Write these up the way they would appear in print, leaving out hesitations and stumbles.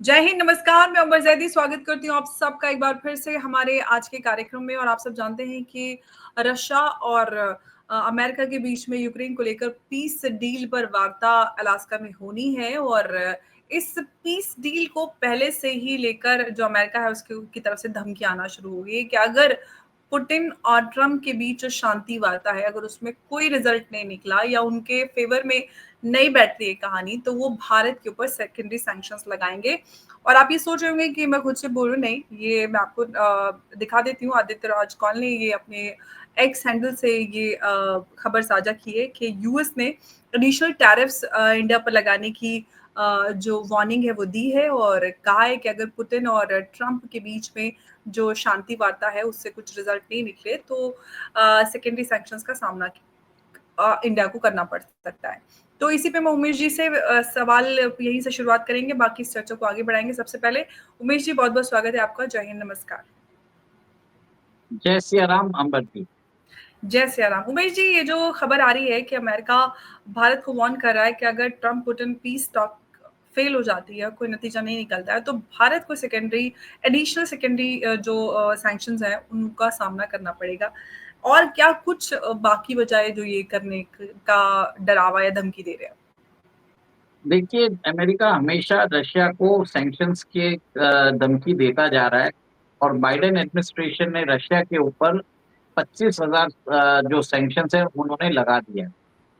जय हिंद, नमस्कार। मैं उमर जैदी स्वागत करती हूँ आप सबका एक बार फिर से हमारे आज के कार्यक्रम में। और आप सब जानते हैं कि रशिया और अमेरिका के बीच में यूक्रेन को लेकर पीस डील पर वार्ता अलास्का में होनी है। और इस पीस डील को पहले से ही लेकर जो अमेरिका है उसके की तरफ से धमकी आना शुरू हो गई है कि अगर पुतिन और ट्रम्प के बीच जो शांति वार्ता है, अगर उसमें कोई रिजल्ट नहीं निकला या उनके फेवर में नहीं बैठ रही है कहानी, तो वो भारत के ऊपर सेकेंडरी सैंक्शंस लगाएंगे। और आप ये सोच रहे होंगे कि मैं खुद से बोल रही हूँ, नहीं, ये मैं आपको दिखा देती हूँ। आदित्य राज कौल ने ये अपने एक्स हैंडल से ये खबर साझा की है कि यूएस ने इनिशियल टैरिफ्स इंडिया पर लगाने की जो वार्निंग है वो दी है, और कहा है कि अगर पुतिन और ट्रम्प के बीच में जो शांति वार्ता है उससे कुछ रिजल्ट नहीं निकले तो सेकेंडरी सैंक्शंस का सामना इंडिया को करना पड़ सकता है। तो इसी पे मैं उमेश जी से सवाल यहीं से शुरुआत करेंगे, बाकी इस चर्चा को आगे बढ़ाएंगे। सबसे पहले उमेश जी, बहुत बहुत स्वागत है आपका। जय हिंद, नमस्कार। जय सिया राम अंबर जी। जय सिया राम। उमेश जी, ये जो खबर आ रही है कि अमेरिका भारत को वार्न कर रहा है कि अगर Trump Putin piece talk fail हो जाती है, कोई नतीजा नहीं निकलता है, तो भारत को एडिशनल सेकेंडरी जो सैंक्शंस हैं उनका सामना करना पड़ेगा। और क्या कुछ बाकी बचाए जो ये करने का डरावा या धमकी दे रहे हैं? देखिए, अमेरिका हमेशा रशिया को सैंक्शंस के धमकी देता जा रहा है और बाइडेन एडमिनिस्ट्रेशन ने रशिया के ऊपर 25,000 जो सैंक्शंस है उन्होंने लगा दिया है।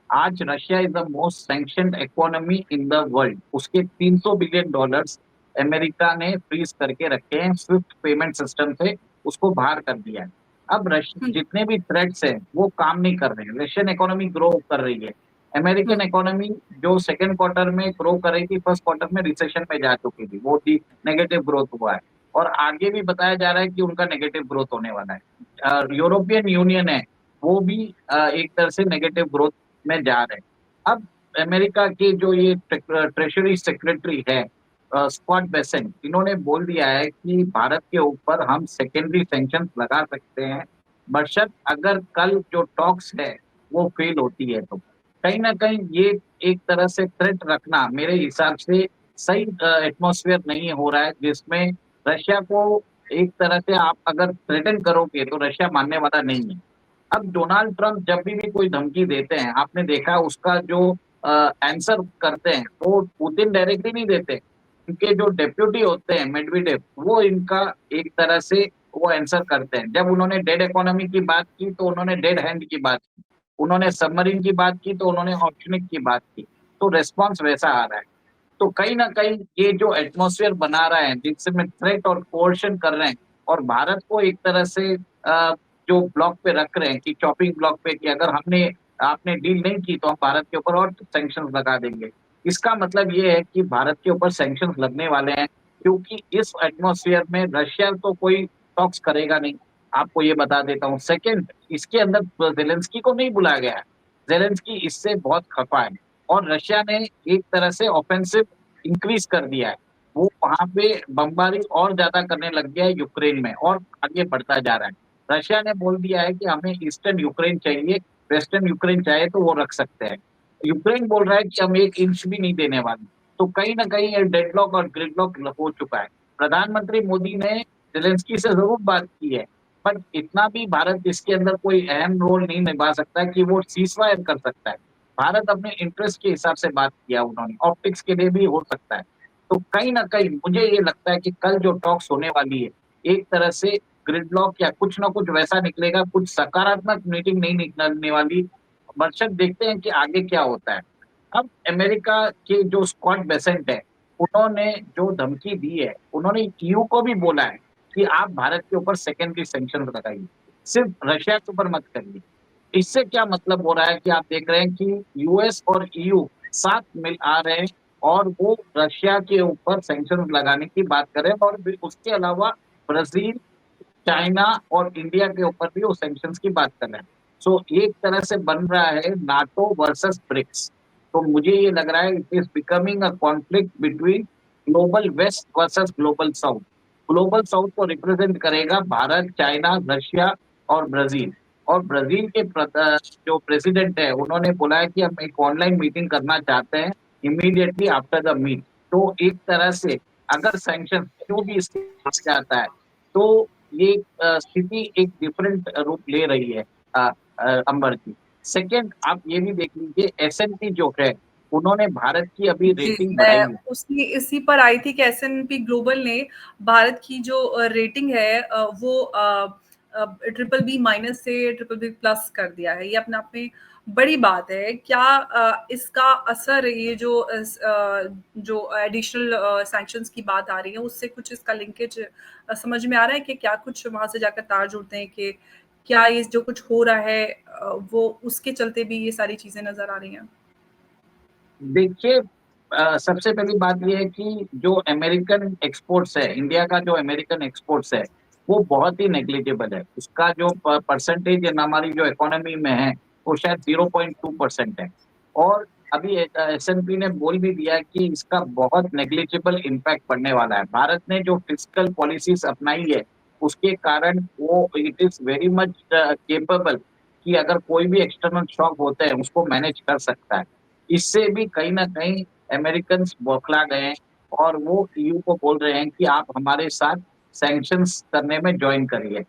आज Russia is the most sanctioned economy in the world. उसके $300 बिलियन अमेरिका ने फ्रीज करके रखे हैं, स्विफ्ट पेमेंट सिस्टम से उसको बाहर कर दिया है। अब हम्म, जितने भी थ्रेट्स हैं वो काम नहीं कर रहे हैं। रशियन इकोनॉमी ग्रो कर रही है। अमेरिकन हम्म, इकोनॉमी जो सेकंड क्वार्टर में ग्रो कर रही थी, फर्स्ट क्वार्टर में रिसेशन में जा चुकी थी, वो भी नेगेटिव ग्रोथ हुआ है और आगे भी बताया जा रहा है कि उनका नेगेटिव ग्रोथ होने वाला है। यूरोपियन यूनियन है, वो भी एक तरह से नेगेटिव ग्रोथ में जा रहे हैं। अब अमेरिका के जो ये ट्रेजरी सेक्रेटरी है स्कॉट बेसेंट, इन्होंने बोल दिया है कि भारत के ऊपर हम सेकेंडरी सैंक्शंस लगा सकते हैं, बशर्त अगर कल जो टॉक्स है वो फेल होती है। तो कहीं ना कहीं ये एक तरह से थ्रेट रखना मेरे हिसाब से सही एटमॉस्फेयर नहीं हो रहा है, जिसमें रशिया को एक तरह से आप अगर थ्रेटन करोगे तो रशिया मानने वाला नहीं है। अब डोनाल्ड ट्रंप जब भी कोई धमकी देते हैं, आपने देखा उसका जो आंसर करते हैं वो पुतिन डायरेक्टली नहीं देते। उनके जो डेप्यूटी होते हैं मेडवेडेव, वो इनका एक तरह से वो आंसर करते हैं। जब उन्होंने डेड इकोनॉमी की बात की तो उन्होंने डेड हैंड की बात की, उन्होंने सबमरीन की बात की तो उन्होंने ऑप्शनिक की बात की। तो रेस्पॉन्स वैसा आ रहा है। तो कहीं ना कहीं ये जो एटमॉस्फेयर बना रहा है जिनसे में थ्रेट और कोर्शन कर रहे हैं और भारत को एक तरह से जो ब्लॉक पे रख रहे हैं कि चॉपिंग ब्लॉक पे, कि अगर हमने आपने डील नहीं की तो हम भारत के ऊपर और सैंक्शंस लगा देंगे। इसका मतलब ये है कि भारत के ऊपर सैंक्शंस लगने वाले हैं, क्योंकि इस एटमॉस्फेयर में रशिया तो कोई टॉक्स करेगा नहीं। आपको ये बता देता हूँ। सेकंड, इसके अंदर जेलेंस्की को नहीं बुलाया गया है। जेलेंस्की इससे बहुत खफा है और रशिया ने एक तरह से ऑफेंसिव इंक्रीज कर दिया है। वो वहां पे बमबारी और ज्यादा करने लग गया है यूक्रेन में और आगे बढ़ता जा रहा है। रशिया ने बोल दिया है कि हमें ईस्टर्न यूक्रेन चाहिए, वेस्टर्न यूक्रेन चाहे तो वो रख सकते हैं। यूक्रेन बोल रहा है कि हम 1 इंच भी नहीं देने वाले। तो कहीं ना कहीं ये डेडलॉक और ग्रिडलॉक हो चुका है। प्रधानमंत्री मोदी ने जेलेंस्की से जरूर बात की है, बट इतना भी भारत इसके अंदर कोई अहम रोल नहीं निभा सकता कि वो सीजफायर कर सकता है। भारत अपने इंटरेस्ट के हिसाब से बात किया, उन्होंने ऑप्टिक्स के लिए भी हो सकता है। तो कहीं ना कहीं मुझे ये लगता है कि कल जो टॉक्स होने वाली है, एक तरह से ग्रिडलॉक या कुछ ना कुछ वैसा निकलेगा, कुछ सकारात्मक मीटिंग नहीं निकलने वाली। दर्शक देखते हैं कि आगे क्या होता है। अब अमेरिका के जो स्कॉट बेसेंट है, उन्होंने जो धमकी दी है, उन्होंने ईयू को भी बोला है कि आप भारत के ऊपर सेकेंडरी सैंक्शन लगाइए, सिर्फ रशिया के ऊपर मत करिए। इससे क्या मतलब हो रहा है कि आप देख रहे हैं कि यूएस और ईयू साथ मिल आ रहे हैं और वो रशिया के ऊपर सैंक्शन लगाने की बात कर रहे हैं। और भी उसके अलावा ब्राजील, चाइना और इंडिया के ऊपर भी वो सैंक्शंस की बात कर रहे हैं। सो एक तरह से बन रहा है नाटो वर्सेस ब्रिक्स। तो मुझे ये लग रहा है it is becoming a conflict between global west versus global south. Global south को रिप्रेजेंट करेगा भारत, चाइना, रशिया और ब्राजील। और ब्राजील के जो प्रेसिडेंट है, उन्होंने बोला है कि हम एक ऑनलाइन मीटिंग करना चाहते हैं इमीडिएटली आफ्टर द मीट। तो एक तरह से अगर सैंक्शन जो भी इसके जाता है तो ये स्थिति एक डिफरेंट रूप ले रही है अंबर जी। सेकंड, आप ये भी देख लीजिए एस&पी जो है उन्होंने भारत की अभी जी, रेटिंग मैं बढ़ाई है। उसी इसी पर आई थी कि एस&पी ग्लोबल ने भारत की जो रेटिंग है वो ट्रिपल बी माइनस से ट्रिपल बी प्लस कर दिया है। ये अपने आप में बड़ी बात है। क्या इसका असर ये जो एडिशनल सैंक्शंस की बात आ रही है उससे कुछ इसका लिंकेज समझ में आ रहा है कि क्या कुछ वहां से जाकर तार जुड़ते हैं कि क्या ये जो कुछ हो रहा है वो उसके चलते भी ये सारी चीजें नजर आ रही हैं? देखिए, सबसे पहली बात ये है कि जो अमेरिकन एक्सपोर्ट्स है, इंडिया का जो अमेरिकन एक्सपोर्ट्स है, वो बहुत ही नेग्लिजिबल है। उसका जो परसेंटेज हमारी जो इकोनॉमी में है, वो शायद 0.2% है। और अभी एस&पी ने बोल भी दिया कि इसका बहुत नेग्लिजिबल इम्पैक्ट पड़ने वाला है। भारत ने जो फिस्कल पॉलिसीज अपनाई है, उसके कारण वो it is very much capable कि अगर कोई भी एक्सटर्नल शॉक होता है, उसको मैनेज कर सकता है। इससे भी कहीं न कहीं अमेरिकन्स बौखला गए हैं और वो ईयू को बोल रहे हैं कि आप हमारे साथ सैंक्शंस करने में जॉइन करिए।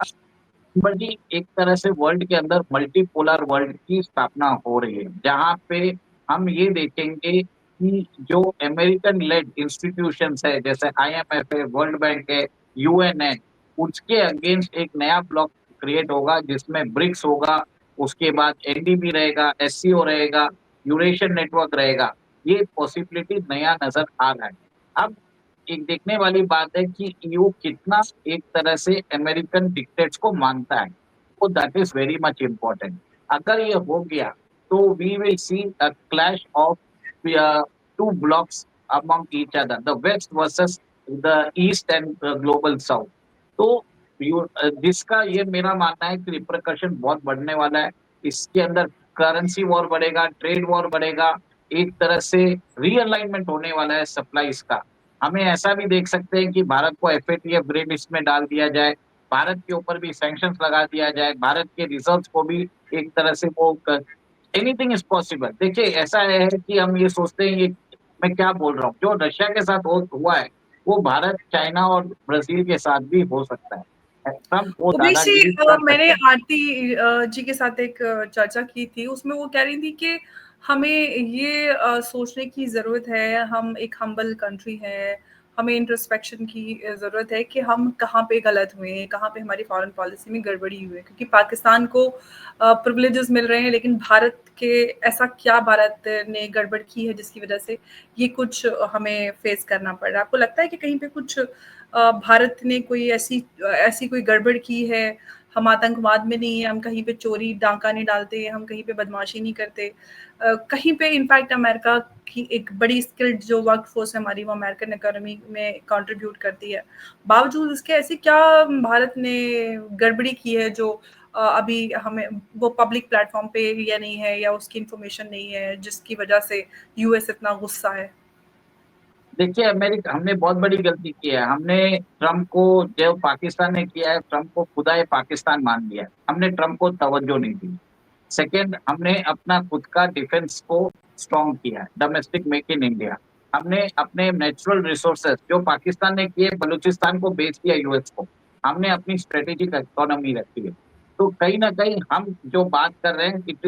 अकबर जी, एक तरह से वर्ल्ड के अंदर मल्टीपोलर वर्ल्ड की स्थापना हो रही है, जहाँ पे हम ये देखेंगे कि जो अमेरिकन लेड इंस्टीट्यूशंस है, जैसे आईएमएफ है, वर्ल्ड बैंक है, यूएन है, उसके अगेंस्ट एक नया ब्लॉक क्रिएट होगा जिसमें ब्रिक्स होगा, उसके बाद एनडीबी रहेगा, एससीओ रहेगा, यूरेशियन नेटवर्क रहेगा। ये पॉसिबिलिटी नया नज़र आ रहा है। अब एक देखने वाली बात है कि ईयू कितना एक तरह से अमेरिकन डिक्टेट्स को मानता है, तो that is very much important. अगर ये हो गया तो we will see a clash of two blocks among each other, the west versus the east and global south. तो जिसका ये मेरा मानना है कि रिप्रकशन बहुत बढ़ने वाला है। इसके अंदर करेंसी वॉर बढ़ेगा, ट्रेड वॉर बढ़ेगा, एक तरह से रीअलाइनमेंट होने वाला है सप्लाईज का। हमें ऐसा भी देख सकते हैं कि भारत को एफएटीएफ ग्रे लिस्ट में डाल दिया जाए, भारत के ऊपर भी सैंक्शंस लगा दिया जाए, भारत के रिजर्व्स को भी एक तरह से वो एनीथिंग इज पॉसिबल। देखिए, ऐसा है कि हम ये सोचते हैं, ये मैं क्या बोल रहा हूँ, जो रशिया के साथ हुआ है वो भारत, चाइना और ब्राजील के साथ भी हो सकता है। ट्रम्प वो ओवैसी दादागिरी कर मैंने सकते हैं। आरती जी के साथ एक चर्चा की थी, उसमें वो कह रही थी कि हमें ये सोचने की ज़रूरत है, हम एक हम्बल कंट्री है, हमें इंट्रोस्पेक्शन की ज़रूरत है कि हम कहाँ पे गलत हुए हैं, कहाँ पे हमारी फॉरेन पॉलिसी में गड़बड़ी हुई है। क्योंकि पाकिस्तान को प्रिविलेजेस मिल रहे हैं, लेकिन भारत के ऐसा क्या भारत ने गड़बड़ की है जिसकी वजह से ये कुछ हमें फेस करना पड़ रहा है? आपको लगता है कि कहीं पे कुछ भारत ने कोई ऐसी ऐसी कोई गड़बड़ की है, हम आतंकवाद में नहीं है, हम कहीं पे चोरी डाका नहीं डालते, हम कहीं पे बदमाशी नहीं करते, कहीं पे इनफैक्ट अमेरिका की एक बड़ी स्किल्ड जो वर्क फोर्स है हमारी, वो अमेरिकन इकोनॉमी में कंट्रीब्यूट करती है। बावजूद इसके ऐसी क्या भारत ने गड़बड़ी की है जो अभी हमें वो पब्लिक प्लेटफॉर्म पे या नहीं है या उसकी इंफॉर्मेशन नहीं है जिसकी वजह से यूएस इतना गुस्सा है? देखिए, अमेरिका हमने बहुत बड़ी गलती की है। हमने ट्रम्प को, जो पाकिस्तान ने किया है, ट्रम्प को खुदा पाकिस्तान मान लिया है। हमने ट्रम्प को तवज्जो नहीं दी। सेकंड, हमने अपना खुद का डिफेंस को स्ट्रॉन्ग किया है, डोमेस्टिक मेक इन इंडिया। हमने अपने नेचुरल रिसोर्सेज जो पाकिस्तान ने किए, बलूचिस्तान को बेच दिया यूएस को। हमने अपनी स्ट्रेटेजिक इकोनॉमी रखी है। तो कहीं ना कहीं हम जो बात कर रहे हैं, it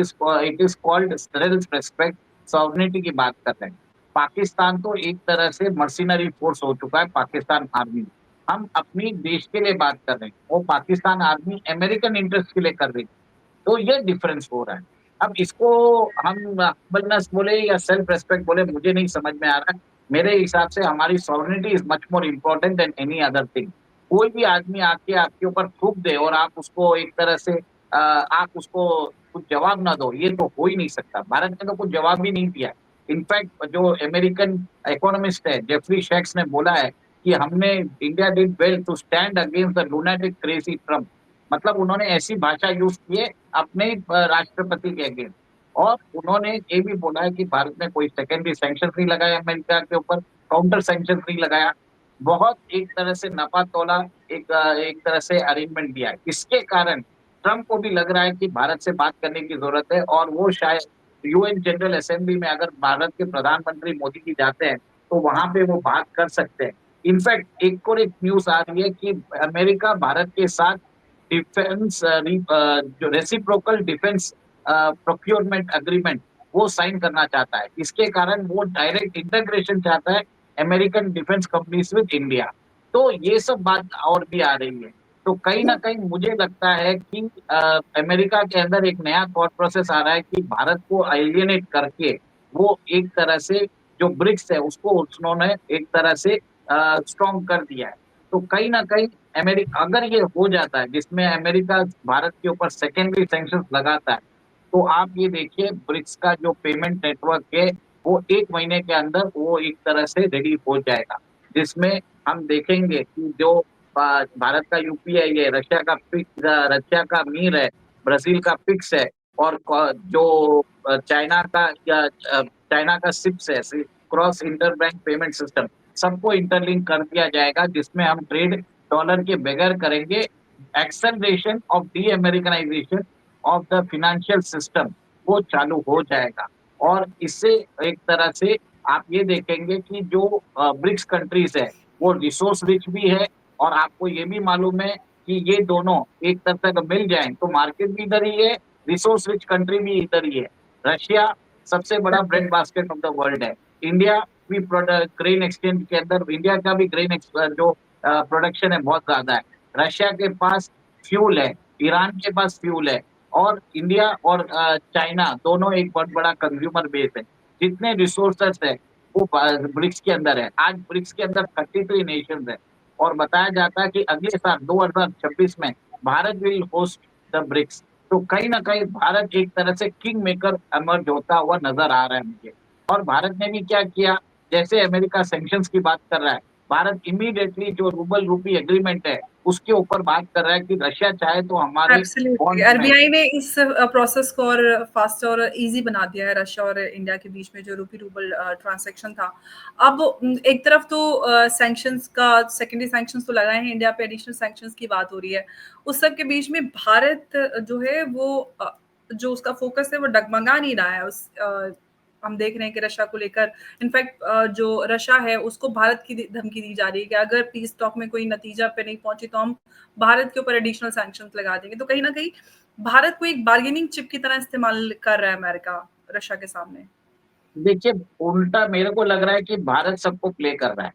is called self respect, sovereignty की बात कर रहे हैं। पाकिस्तान तो एक तरह से मर्सिनरी फोर्स हो चुका है, पाकिस्तान आर्मी। हम अपनी देश के लिए बात कर रहे हैं, वो पाकिस्तान आर्मी अमेरिकन इंटरेस्ट के लिए कर रही है। तो ये डिफरेंस हो रहा है। अब इसको हम हम्बलनेस बोले या सेल्फ रिस्पेक्ट बोले, मुझे नहीं समझ में आ रहा है। मेरे हिसाब से हमारी sovereignty is much more important then any other thing. कोई भी आदमी आके आपके ऊपर थूक दे और आप उसको एक तरह से आप उसको कुछ जवाब ना दो, ये तो हो ही नहीं सकता। भारत ने तो कुछ जवाब भी नहीं दिया। इनफैक्ट जो अमेरिकन इकोनॉमिस्ट है जेफरी शेक्स ने बोला है कि हमने India did well to stand against the lunatic crazy Trump. मतलब उन्होंने ऐसी भाषा यूज की है अपने ही राष्ट्रपति के अगेंस्ट। और उन्होंने ये भी बोला है कि भारत ने कोई सेकेंडरी सैंक्शन नहीं लगाया अमेरिका के ऊपर, काउंटर सैंक्शन नहीं लगाया। बहुत एक तरह से नपा तोला, एक तरह से अरेंजमेंट दिया है। इसके कारण ट्रम्प को भी लग रहा है कि भारत से बात करने की जरूरत है, और वो शायद यूएन जनरल असेंबली में अगर भारत के प्रधानमंत्री मोदी जी जाते हैं तो वहां पे वो बात कर सकते हैं। इनफैक्ट एक और एक न्यूज आ रही है कि अमेरिका भारत के साथ डिफेंस जो रेसिप्रोकल डिफेंस प्रोक्योरमेंट एग्रीमेंट वो साइन करना चाहता है। इसके कारण वो डायरेक्ट इंटीग्रेशन चाहता है American defence companies with India. तो ये सब बात और भी आ रही है। तो कहीं ना कहीं मुझे लगता है कि अमेरिका के अंदर एक नया थॉट प्रोसेस आ रहा है कि भारत को एलियनेट करके वो एक तरह से जो ब्रिक्स है उसको उन्होंने एक तरह से स्ट्रॉन्ग कर दिया है। तो कहीं ना कहीं अमेरिका अगर ये हो जाता है जिसमें अमेरिका भारत के ऊपर सेकेंडरी सैंक्शंस लगाता है, तो आप ये देखिए ब्रिक्स का जो पेमेंट नेटवर्क है वो 1 महीने के अंदर वो एक तरह से रेडी हो जाएगा, जिसमें हम देखेंगे कि जो भारत का यूपीआई है, रशिया का मीर है, ब्राजील का पिक्स है, और जो चाइना का सिप्स है, cross inter bank payment system, सबको इंटरलिंक कर दिया जाएगा, जिसमें हम ट्रेड डॉलर के बगैर करेंगे। Acceleration of de-Americanisation of the financial system वो चालू हो जाएगा। और इससे एक तरह से आप ये देखेंगे कि जो ब्रिक्स कंट्रीज है वो रिसोर्स रिच भी है, और आपको ये भी मालूम है कि ये दोनों एक तरह का मिल जाएं तो मार्केट भी इधर ही है, रिसोर्स रिच कंट्री भी इधर ही है। रशिया सबसे बड़ा bread basket of the world है। इंडिया भी ग्रेन एक्सचेंज के अंदर इंडिया का भी जो प्रोडक्शन है बहुत ज्यादा है। रशिया के पास फ्यूल है, ईरान के पास फ्यूल है, और इंडिया और चाइना दोनों एक बहुत बड़ा कंज्यूमर बेस है। जितने रिसोर्सेस है वो ब्रिक्स के अंदर है। आज ब्रिक्स के अंदर 33 नेशन है, और बताया जाता है कि अगले साल 2026 में Bharat will host the BRICS. तो कहीं ना कहीं भारत एक तरह से किंग मेकर एमर्ज होता हुआ नजर आ रहा है मुझे। और भारत ने भी क्या किया, जैसे अमेरिका सैंक्शंस की बात कर रहा है, भारत इमीडिएटली जो रूबल रूपी एग्रीमेंट है उसके ऊपर बात कर रहा है कि रशिया चाहे तो हमारे एब्सोल्युटली, बॉन्ड्स में। आरबीआई ने इस प्रोसेस को और फास्ट और इजी बना दिया है रशिया और इंडिया के बीच में जो रूपी रूबल ट्रांजैक्शन था। अब एक तरफ तो सैंक्शंस का सेकेंडरी सैंक्शंस तो लगाए हैं इंडिया पे, एडिशनल सैंक्शंस की बात हो रही है। उस सब के बीच में भारत जो है वो जो उसका फोकस है वो डगमगा नहीं रहा है। हम देख रहे हैं कि रशिया को लेकर इनफैक्ट जो रशिया है उसको भारत की धमकी दी जा रही है कि अगर पीस टॉक में कोई नतीजा पे नहीं पहुंची तो हम भारत के ऊपर एडिशनल सैंक्शंस लगा देंगे। तो कहीं ना कहीं भारत को एक बार्गेनिंग चिप की तरह इस्तेमाल कर रहा है अमेरिका रशिया के सामने। देखिए, उल्टा मेरे को लग रहा है कि भारत सबको प्ले कर रहा है।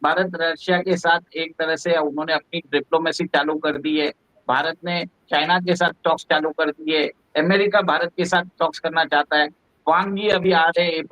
भारत रशिया के साथ एक तरह से उन्होंने अपनी डिप्लोमेसी चालू कर दी है। भारत ने चाइना के साथ टॉक्स चालू कर दिए। अमेरिका भारत के साथ टॉक्स करना चाहता है। वांग yi अभी आ रहे हैं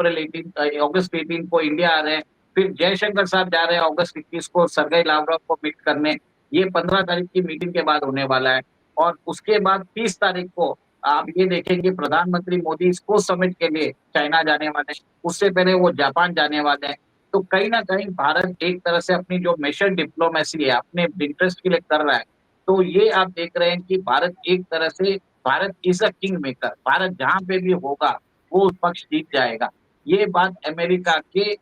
अगस्त 18 को इंडिया आ रहे हैं। फिर जयशंकर साहब जा रहे हैं अगस्त 21 को सरगेई लावरोव को मीट करने। ये 15 तारीख की मीटिंग के बाद होने वाला है। और उसके बाद 30 तारीख को आप ये देखेंगे प्रधानमंत्री मोदी इसको समिट के लिए चाइना जाने वाले हैं। उससे पहले वो जापान जाने वाले हैं। तो कहीं ना कहीं भारत एक तरह से अपनी जो मिशन डिप्लोमेसी है अपने इंटरेस्ट के लिए कर रहा है। तो ये आप देख रहे हैं कि भारत एक तरह से Bharat is a king maker. Bharat जहां पे भी होगा वो पक्ष जीत जाएगा। ये बात अमेरिका के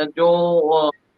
जो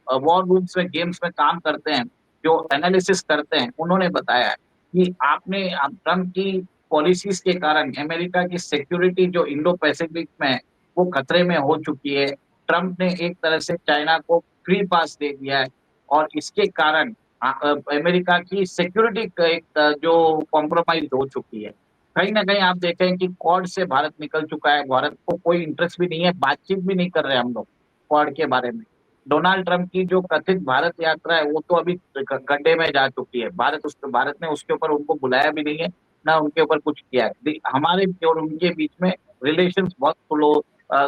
वॉर रूम्स में गेम्स में काम करते हैं, जो एनालिसिस करते हैं, उन्होंने बताया है कि आपने ट्रम्प की पॉलिसीज के कारण अमेरिका की सिक्योरिटी जो इंडो पैसिफिक में है वो खतरे में हो चुकी है। ट्रम्प ने एक तरह से चाइना को फ्री पास दे दिया है, और इसके कारण अमेरिका की सिक्योरिटी का एक जो कॉम्प्रोमाइज हो चुकी है। कहीं ना कहीं आप देखें कि क्वाड से भारत निकल चुका है। भारत को कोई इंटरेस्ट भी नहीं है, बातचीत भी नहीं कर रहे हम लोग क्वाड के बारे में। डोनाल्ड ट्रम्प की जो कथित भारत यात्रा है वो तो अभी गड्ढे में जा चुकी है। भारत ने उसके ऊपर उनको बुलाया भी नहीं है, ना उनके ऊपर कुछ किया है। हमारे और उनके बीच में रिलेशंस बहुत स्लो,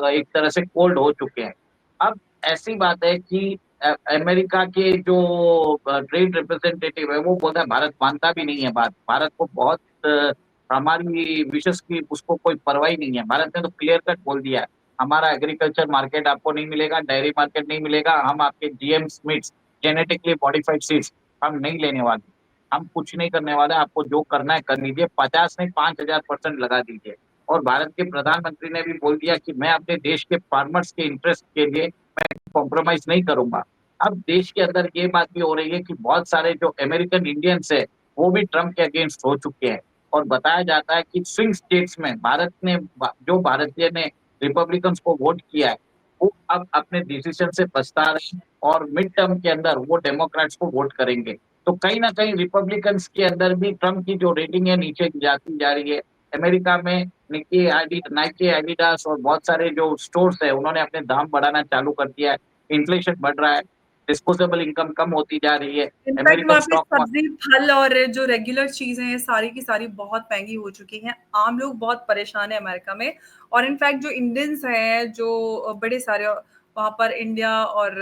एक तरह से कोल्ड हो चुके हैं। अब ऐसी बात है कि अमेरिका के जो ट्रेड रिप्रेजेंटेटिव है वो बोलता है भारत मानता भी नहीं है बात। भारत को बहुत हमारी विशेष की उसको कोई परवाह ही नहीं है। भारत ने तो क्लियर कट बोल दिया है हमारा एग्रीकल्चर मार्केट आपको नहीं मिलेगा, डेयरी मार्केट नहीं मिलेगा, हम आपके जीएम स्मिट्स जेनेटिकली मॉडिफाइड सीड्स हम नहीं लेने वाले, हम कुछ नहीं करने वाले। आपको जो करना है कर लीजिए, 50 नहीं 5000% लगा दीजिए। और भारत के प्रधानमंत्री ने भी बोल दिया कि मैं अपने देश के फार्मर्स के इंटरेस्ट के लिए मैं कॉम्प्रोमाइज नहीं करूंगा। अब देश के अंदर ये बात भी हो रही है कि बहुत सारे जो अमेरिकन इंडियंस है वो भी ट्रम्प के अगेंस्ट हो चुके हैं। और बताया जाता है कि स्विंग स्टेट्स में भारतीय ने रिपब्लिकन्स को वोट किया है, वो अब अपने डिसीजन से पछता रहे हैं और मिड टर्म के अंदर वो डेमोक्रेट्स को वोट करेंगे। तो कहीं न कहीं रिपब्लिकन्स के अंदर भी ट्रम्प की जो रेटिंग है नीचे जाती जा रही है। अमेरिका में नाइके, एडिडास और बहुत सारे जो स्टोर्स हैं उन्होंने अपने दाम बढ़ाना चालू कर दिया है। इन्फ्लेशन बढ़ रहा है, डिस्पोजेबल इनकम कम होती जा रही है। इनफैक्ट अमेरिकन वहाँ पे स्टॉक मार्केट सब्ज़ी, फल और जो रेगुलर चीज़ें हैं सारी की सारी बहुत महँगी हो चुकी हैं। आम लोग बहुत परेशान हैं अमेरिका में, और इनफैक्ट जो इंडियंस हैं जो बड़े सारे वहाँ पर इंडिया और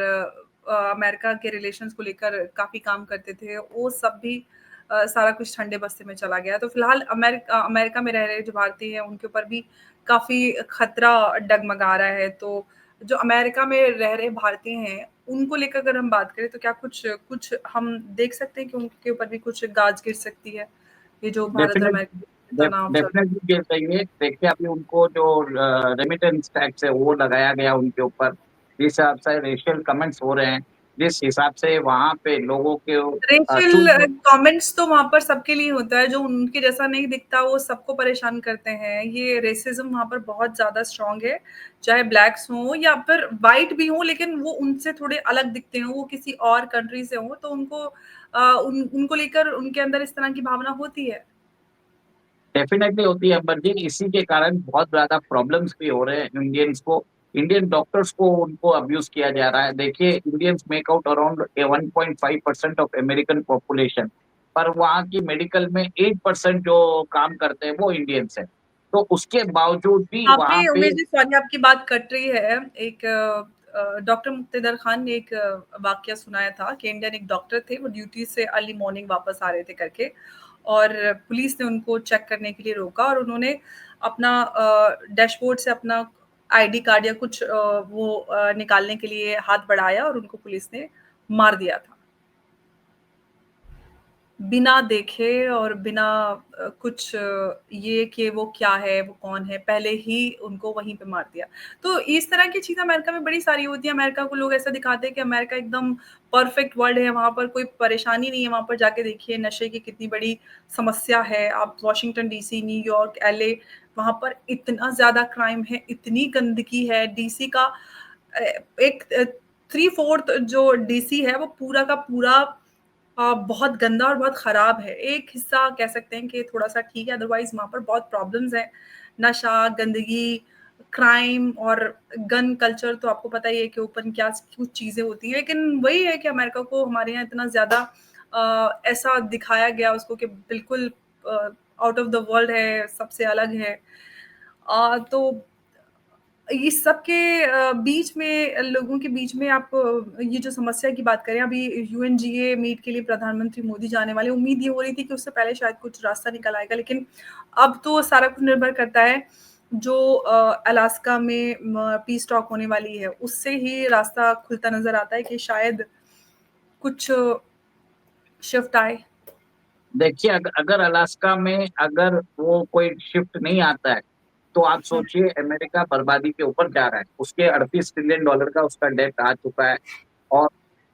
अमेरिका के रिलेशंस को लेकर काफ़ी काम करते थे, वो सब भी सारा कुछ ठंडे बस्ते में चला गया। तो फिलहाल अमेरिका में रह रहे जो भारतीय हैं उनके ऊपर भी काफ़ी खतरा डगमगा रहा है। तो जो अमेरिका में रह रहे भारतीय हैं, उनको लेकर अगर हम बात करें तो क्या कुछ कुछ हम देख सकते हैं कि उनके ऊपर भी कुछ गाज गिर सकती है? ये जो भारत और डेफिनेट अमेरिका में तनाव चल रहा है। डेफिनेटली गिर रही है। देखिए अभी उनको जो रेमिटेंस टैक्स है वो लगाया गया उनके ऊपर। जिस हिसाब से रेशियल कमेंट्स हो रहे हैं, जिस हिसाब से वहाँ पे लोगों के रेशियल चूज कमेंट्स तो वहाँ पर सबके लिए होता है, जो उनके जैसा नहीं दिखता वो सबको परेशान करते हैं। ये रेसिज़्म वहाँ पर बहुत ज़्यादा स्ट्रॉन्ग है, चाहे ब्लैक्स हों या फिर व्हाइट भी हों, लेकिन वो उनसे थोड़े अलग दिखते हों, वो किसी और कंट्री से हों, तो उनको उनको लेकर उनके अंदर इस तरह की भावना होती है। डेफिनेटली होती है पर जी इसी के कारण बहुत ज़्यादा प्रॉब्लम्स भी हो रहे हैं इंडियंस को। इंडियन डॉक्टर्स को उनको अब्यूज़ किया जा रहा है। देखिए Indians make out around 1.5% of American population, पर वहाँ की मेडिकल में 8% जो काम करते हैं वो इंडियंस हैं। तो उसके बावजूद भी आपने वहाँ पे उमेश जी, सॉरी आपकी बात कट रही है। एक डॉक्टर मुक्तेदर खान ने एक वाकया सुनाया था कि इंडियन एक डॉक्टर थे, वो ड्यूटी से अर्ली मॉर्निंग वापस आ रहे थे करके, और पुलिस ने उनको चेक करने के लिए रोका और उन्होंने अपना डैशबोर्ड से अपना आईडी कार्ड या कुछ वो निकालने के लिए हाथ बढ़ाया और उनको पुलिस ने मार दिया था। बिना देखे और बिना कुछ ये कि वो क्या है, वो कौन है, पहले ही उनको वहीं पे मार दिया। तो इस तरह की चीज़ें अमेरिका में बड़ी सारी होती हैं। अमेरिका को लोग ऐसा दिखाते हैं कि अमेरिका एकदम परफेक्ट वर्ल्ड है, वहाँ पर कोई परेशानी नहीं है, वहाँ पर जाके देखिए नशे की कितनी बड़ी समस्या है। आप वॉशिंगटन डीसी, न्यूयॉर्क, एलए, वहाँ पर इतना ज़्यादा क्राइम है, इतनी गंदगी है। डीसी का अ, एक 3/4 जो डीसी है वो पूरा का पूरा बहुत गंदा और बहुत खराब है। एक हिस्सा कह सकते हैं कि थोड़ा-सा ठीक है, अदरवाइज़ वहाँ पर बहुत प्रॉब्लम्स हैं। नशा, गंदगी, क्राइम और गन कल्चर तो आपको पता ही है कि ओपन क्या कुछ चीज़ें होती हैं। लेकिन वही है कि अमेरिका को हमारे यहाँ इतना ज़्यादा ऐसा दिखाया गया उसको कि बिल्कुल आउट ऑफ द वर्ल्ड है, सबसे अलग है। तो इस सब के बीच में लोगों के बीच में आप ये जो समस्या की बात करें, अभी यूएनजीए मीट के लिए प्रधानमंत्री मोदी जाने वाले, उम्मीद ये हो रही थी कि उससे पहले शायद कुछ रास्ता निकल आएगा, लेकिन अब तो सारा कुछ निर्भर करता है जो अलास्का में पीस टॉक होने वाली है, उससे ही रास्ता खुलता नज़र आता है कि शायद कुछ शिफ्ट आए। देखिए अगर अलास्का में अगर वो कोई शिफ्ट नहीं आता है, तो आप हुँ, सोचिए अमेरिका बर्बादी के ऊपर जा रहा है। उसके $38 ट्रिलियन का उसका डेब्ट आ चुका है और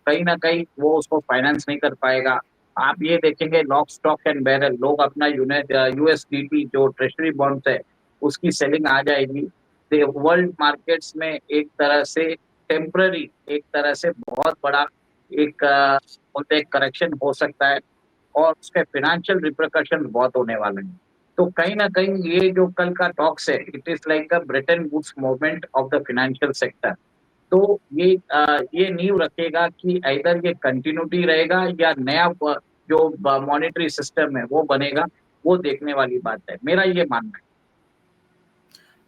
कहीं न कहीं वो उसको फाइनेंस नहीं कर पाएगा। आप ये देखेंगे लॉक, स्टॉक एंड बैरल लोग अपना यूएसडीटी जो ट्रेज़री बॉन्ड्स है, उसकी सेलिंग आ जाएगी। वर्ल्ड मार्केट्स में एक तरह से टेम्परेरी एक तरह से बहुत बड़ा एक बोलते हैं करेक्शन हो सकता है और उसके फाइनेंशियल रिperकशन बहुत होने वाले हैं। तो कहीं न कहीं ये जो कल का टॉक्स है, it is like a Bretton Woods movement of the financial sector. तो ये नींव रखेगा कि आइदर ये कंटिन्यूटी रहेगा या नया जो मॉनेटरी सिस्टम है वो बनेगा, वो देखने वाली बात है। मेरा ये मानना है।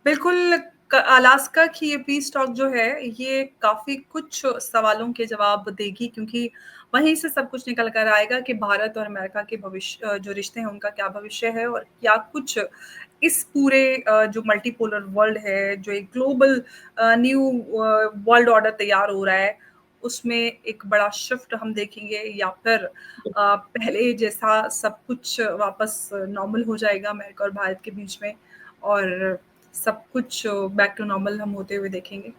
बिल्कुल, अलास्का की ये पीस टॉक जो है, ये काफ़ी कुछ सवालों के जवाब देगी, क्योंकि वहीं से सब कुछ निकल कर आएगा कि भारत और अमेरिका के जो रिश्ते हैं उनका क्या भविष्य है और क्या कुछ इस पूरे जो मल्टीपोलर वर्ल्ड है, जो एक ग्लोबल न्यू वर्ल्ड ऑर्डर तैयार हो रहा है, उसमें एक बड़ा शिफ्ट हम देखेंगे, या फिर पहले जैसा सब कुछ वापस नॉर्मल हो जाएगा अमेरिका और भारत के बीच में, और सब कुछ बैक टू नॉर्मल हम होते हुए देखेंगे।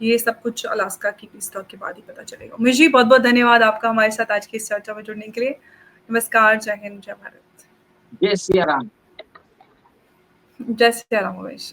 ये सब कुछ अलास्का की पीस टॉक के बाद ही पता चलेगा। उमेश जी, बहुत-बहुत धन्यवाद आपका हमारे साथ आज की इस चर्चा में जुड़ने के लिए। नमस्कार, जय हिंद, जय भारत। जय सिया राम। जय सिया राम उमेश।